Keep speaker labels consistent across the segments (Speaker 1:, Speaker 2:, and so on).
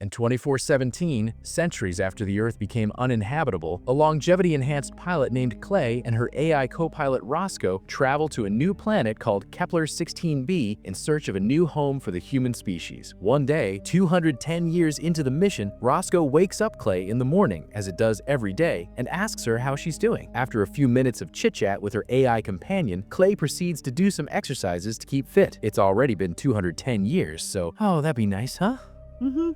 Speaker 1: In 2417, centuries after the Earth became uninhabitable, a longevity-enhanced pilot named Clay and her AI co-pilot Roscoe travel to a new planet called Kepler-16b in search of a new home for the human species. One day, 210 years into the mission, Roscoe wakes up Clay in the morning, as it does every day, and asks her how she's doing. After a few minutes of chit-chat with her AI companion, Clay proceeds to do some exercises to keep fit. It's already been 210 years, so, oh, that'd be nice, huh?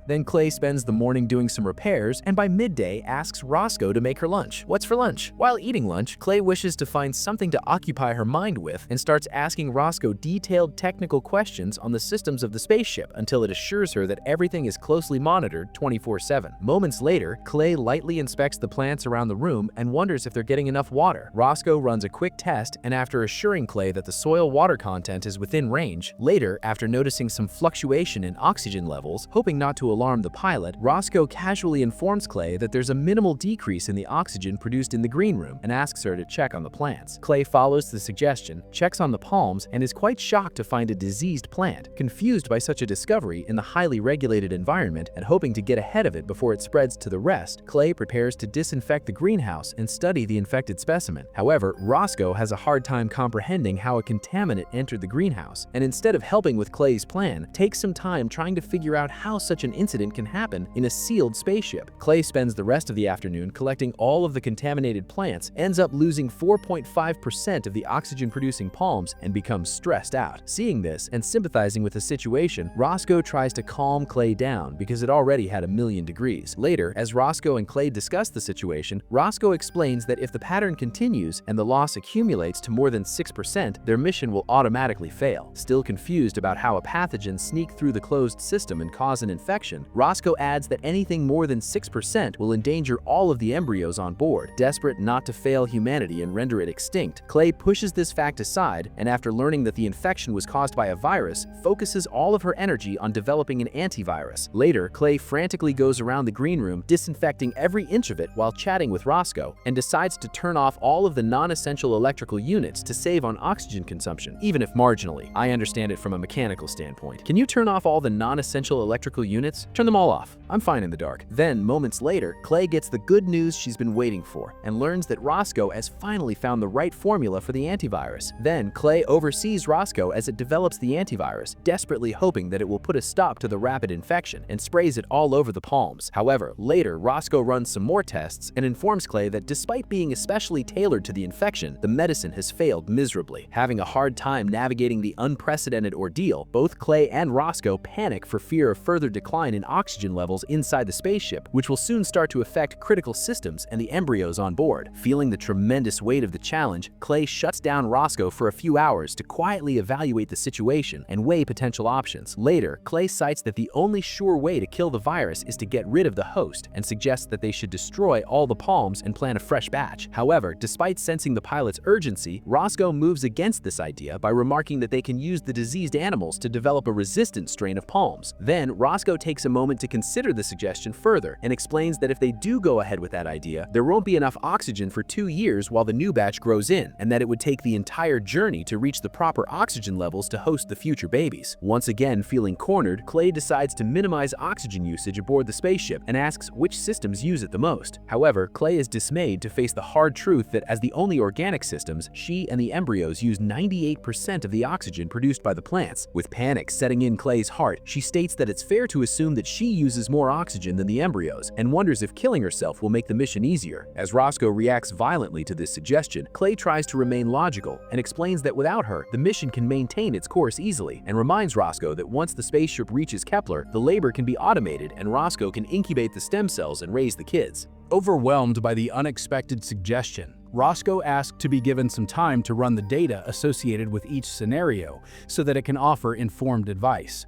Speaker 1: Then Clay spends the morning doing some repairs and by midday asks Roscoe to make her lunch. What's for lunch? While eating lunch, Clay wishes to find something to occupy her mind with and starts asking Roscoe detailed technical questions on the systems of the spaceship until it assures her that everything is closely monitored 24/7. Moments later, Clay lightly inspects the plants around the room and wonders if they're getting enough water. Roscoe runs a quick test and after assuring Clay that the soil water content is within range, later, after noticing some fluctuation in oxygen levels, hoping not to alarm the pilot, Roscoe casually informs Clay that there's a minimal decrease in the oxygen produced in the green room and asks her to check on the plants. Clay follows the suggestion, checks on the palms, and is quite shocked to find a diseased plant. Confused by such a discovery in the highly regulated environment and hoping to get ahead of it before it spreads to the rest, Clay prepares to disinfect the greenhouse and study the infected specimen. However, Roscoe has a hard time comprehending how a contaminant entered the greenhouse, and instead of helping with Clay's plan, takes some time trying to figure out how such an incident can happen in a sealed spaceship. Clay spends the rest of the afternoon collecting all of the contaminated plants, ends up losing 4.5% of the oxygen-producing palms, and becomes stressed out. Seeing this and sympathizing with the situation, Roscoe tries to calm Clay down because it already had 1,000,000 degrees. Later, as Roscoe and Clay discuss the situation, Roscoe explains that if the pattern continues and the loss accumulates to more than 6%, their mission will automatically fail. Still confused about how a pathogen sneak through the closed system and cause an infection, Roscoe adds that anything more than 6% will endanger all of the embryos on board. Desperate not to fail humanity and render it extinct, Clay pushes this fact aside and after learning that the infection was caused by a virus, focuses all of her energy on developing an antivirus. Later, Clay frantically goes around the green room, disinfecting every inch of it while chatting with Roscoe, and decides to turn off all of the non-essential electrical units to save on oxygen consumption, even if marginally. I understand it from a mechanical standpoint. Can you turn off all the non-essential electrical units? Turn them all off. I'm fine in the dark. Then, moments later, Clay gets the good news she's been waiting for and learns that Roscoe has finally found the right formula for the antivirus. Then, Clay oversees Roscoe as it develops the antivirus, desperately hoping that it will put a stop to the rapid infection, and sprays it all over the palms. However, later, Roscoe runs some more tests and informs Clay that despite being especially tailored to the infection, the medicine has failed miserably. Having a hard time navigating the unprecedented ordeal, both Clay and Roscoe panic for fear of further decline in oxygen levels inside the spaceship, which will soon start to affect critical systems and the embryos on board. Feeling the tremendous weight of the challenge, Clay shuts down Roscoe for a few hours to quietly evaluate the situation and weigh potential options. Later, Clay cites that the only sure way to kill the virus is to get rid of the host and suggests that they should destroy all the palms and plant a fresh batch. However, despite sensing the pilot's urgency, Roscoe moves against this idea by remarking that they can use the diseased animals to develop a resistant strain of palms. Then, Roscoe takes a moment to consider the suggestion further and explains that if they do go ahead with that idea, there won't be enough oxygen for 2 years while the new batch grows in, and that it would take the entire journey to reach the proper oxygen levels to host the future babies. Once again feeling cornered, Clay decides to minimize oxygen usage aboard the spaceship and asks which systems use it the most. However, Clay is dismayed to face the hard truth that as the only organic systems, she and the embryos use 98% of the oxygen produced by the plants. With panic setting in Clay's heart, she states that it's fair to assume that she uses more oxygen than the embryos and wonders if killing herself will make the mission easier. As Roscoe reacts violently to this suggestion, Clay tries to remain logical and explains that without her, the mission can maintain its course easily, and reminds Roscoe that once the spaceship reaches Kepler, the labor can be automated and Roscoe can incubate the stem cells and raise the kids. Overwhelmed by the unexpected suggestion, Roscoe asked to be given some time to run the data associated with each scenario so that it can offer informed advice.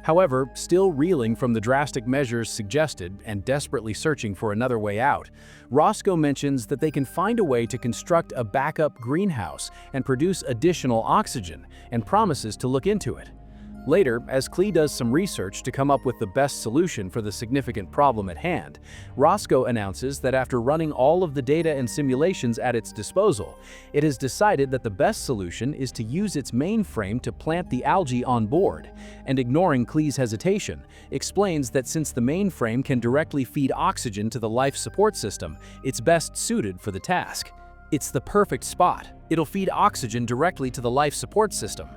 Speaker 1: However, still reeling from the drastic measures suggested and desperately searching for another way out, Roscoe mentions that they can find a way to construct a backup greenhouse and produce additional oxygen, and promises to look into it. Later, as Klee does some research to come up with the best solution for the significant problem at hand, Roscoe announces that after running all of the data and simulations at its disposal, it has decided that the best solution is to use its mainframe to plant the algae on board, and ignoring Klee's hesitation, explains that since the mainframe can directly feed oxygen to the life support system, it's best suited for the task. It's the perfect spot. It'll feed oxygen directly to the life support system.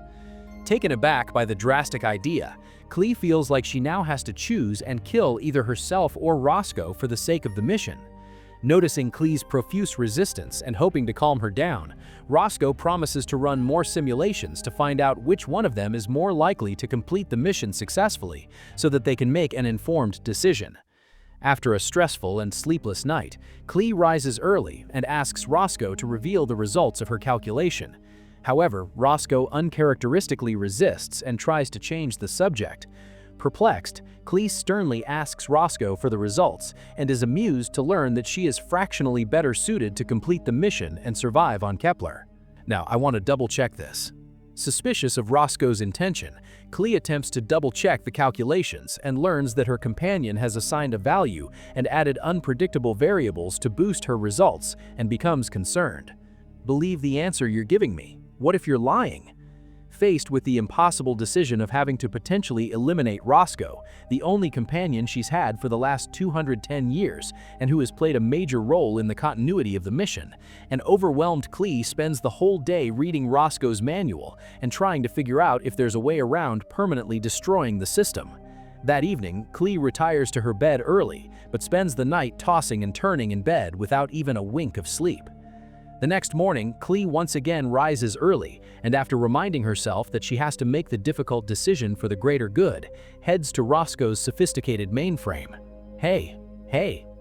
Speaker 1: Taken aback by the drastic idea, Klee feels like she now has to choose and kill either herself or Roscoe for the sake of the mission. Noticing Klee's profuse resistance and hoping to calm her down, Roscoe promises to run more simulations to find out which one of them is more likely to complete the mission successfully so that they can make an informed decision. After a stressful and sleepless night, Klee rises early and asks Roscoe to reveal the results of her calculation. However, Roscoe uncharacteristically resists and tries to change the subject. Perplexed, Klee sternly asks Roscoe for the results and is amused to learn that she is fractionally better suited to complete the mission and survive on Kepler. Now, I want to double-check this. Suspicious of Roscoe's intention, Klee attempts to double-check the calculations and learns that her companion has assigned a value and added unpredictable variables to boost her results and becomes concerned. "Believe the answer you're giving me. What if you're lying?" Faced with the impossible decision of having to potentially eliminate Roscoe, the only companion she's had for the last 210 years and who has played a major role in the continuity of the mission, an overwhelmed Klee spends the whole day reading Roscoe's manual and trying to figure out if there's a way around permanently destroying the system. That evening, Klee retires to her bed early, but spends the night tossing and turning in bed without even a wink of sleep. The next morning, Klee once again rises early, and after reminding herself that she has to make the difficult decision for the greater good, heads to Roscoe's sophisticated mainframe. Hey,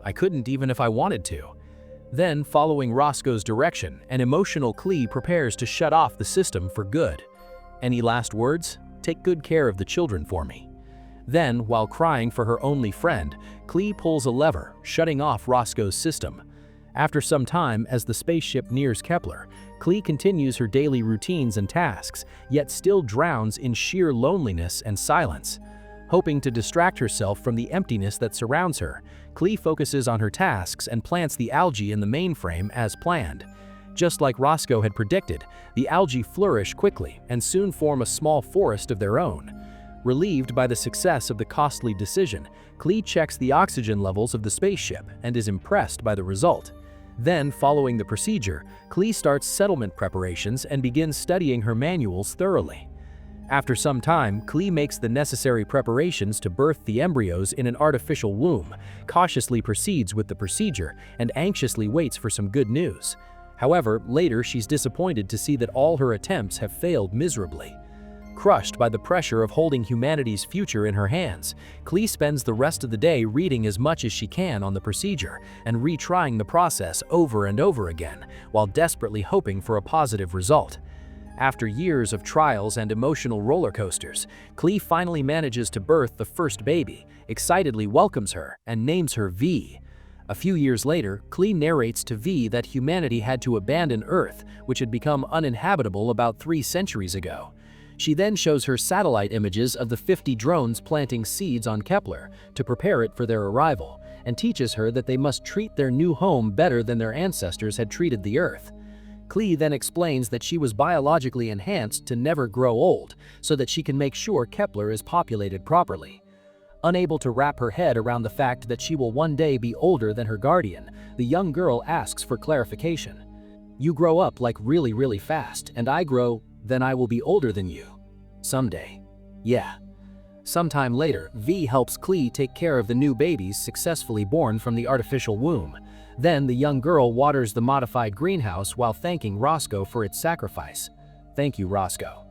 Speaker 1: I couldn't even if I wanted to." Then, following Roscoe's direction, an emotional Klee prepares to shut off the system for good. "Any last words? Take good care of the children for me." Then, while crying for her only friend, Klee pulls a lever, shutting off Roscoe's system. After some time, as the spaceship nears Kepler, Klee continues her daily routines and tasks, yet still drowns in sheer loneliness and silence. Hoping to distract herself from the emptiness that surrounds her, Klee focuses on her tasks and plants the algae in the mainframe as planned. Just like Roscoe had predicted, the algae flourish quickly and soon form a small forest of their own. Relieved by the success of the costly decision, Klee checks the oxygen levels of the spaceship and is impressed by the result. Then, following the procedure, Klee starts settlement preparations and begins studying her manuals thoroughly. After some time, Klee makes the necessary preparations to birth the embryos in an artificial womb, cautiously proceeds with the procedure, and anxiously waits for some good news. However, later she's disappointed to see that all her attempts have failed miserably. Crushed by the pressure of holding humanity's future in her hands, Klee spends the rest of the day reading as much as she can on the procedure and retrying the process over and over again, while desperately hoping for a positive result. After years of trials and emotional roller coasters, Klee finally manages to birth the first baby, excitedly welcomes her, and names her V. A few years later, Klee narrates to V that humanity had to abandon Earth, which had become uninhabitable about 3 centuries ago. She then shows her satellite images of the 50 drones planting seeds on Kepler to prepare it for their arrival, and teaches her that they must treat their new home better than their ancestors had treated the Earth. Klee then explains that she was biologically enhanced to never grow old, so that she can make sure Kepler is populated properly. Unable to wrap her head around the fact that she will one day be older than her guardian, the young girl asks for clarification. "You grow up like really fast, and then I will be older than you. Someday." "Yeah." Sometime later, V helps Klee take care of the new babies successfully born from the artificial womb. Then the young girl waters the modified greenhouse while thanking Roscoe for its sacrifice. "Thank you, Roscoe."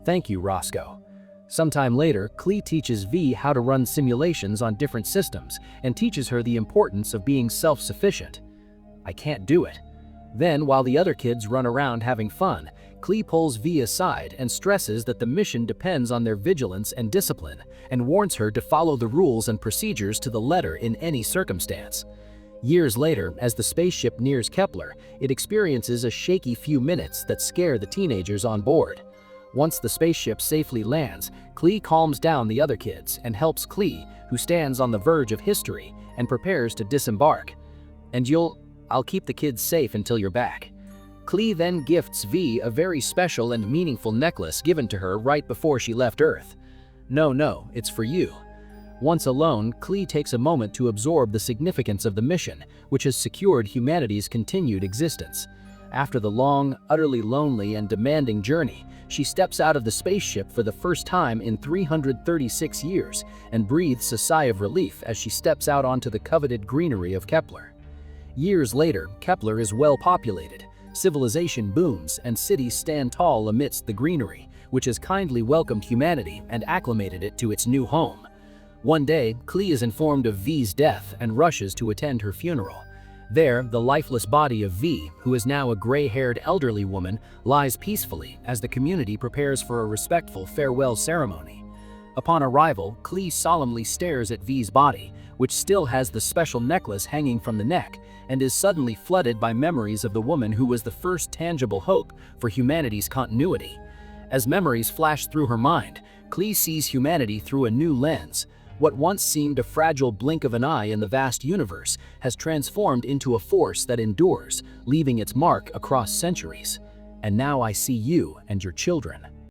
Speaker 1: "Thank you, Roscoe." Sometime later, Klee teaches V how to run simulations on different systems and teaches her the importance of being self-sufficient. "I can't do it." Then, while the other kids run around having fun, Klee pulls V aside and stresses that the mission depends on their vigilance and discipline, and warns her to follow the rules and procedures to the letter in any circumstance. Years later, as the spaceship nears Kepler, it experiences a shaky few minutes that scare the teenagers on board.
Speaker 2: Once the spaceship safely lands, Klee calms down the other kids and helps Klee, who stands on the verge of history and prepares to disembark. "And I'll keep the kids safe until you're back." Klee then gifts V a very special and meaningful necklace given to her right before she left Earth. No, it's for you." Once alone, Klee takes a moment to absorb the significance of the mission, which has secured humanity's continued existence. After the long, utterly lonely and demanding journey, she steps out of the spaceship for the first time in 336 years and breathes a sigh of relief as she steps out onto the coveted greenery of Kepler. Years later, Kepler is well populated. Civilization booms and cities stand tall amidst the greenery, which has kindly welcomed humanity and acclimated it to its new home. One day, Klee is informed of V's death and rushes to attend her funeral. There, the lifeless body of V, who is now a gray-haired elderly woman, lies peacefully as the community prepares for a respectful farewell ceremony. Upon arrival, Klee solemnly stares at V's body, which still has the special necklace hanging from the neck, and is suddenly flooded by memories of the woman who was the first tangible hope for humanity's continuity. As memories flash through her mind, Klee sees humanity through a new lens. What once seemed a fragile blink of an eye in the vast universe has transformed into a force that endures, leaving its mark across centuries. "And now I see you and your children,"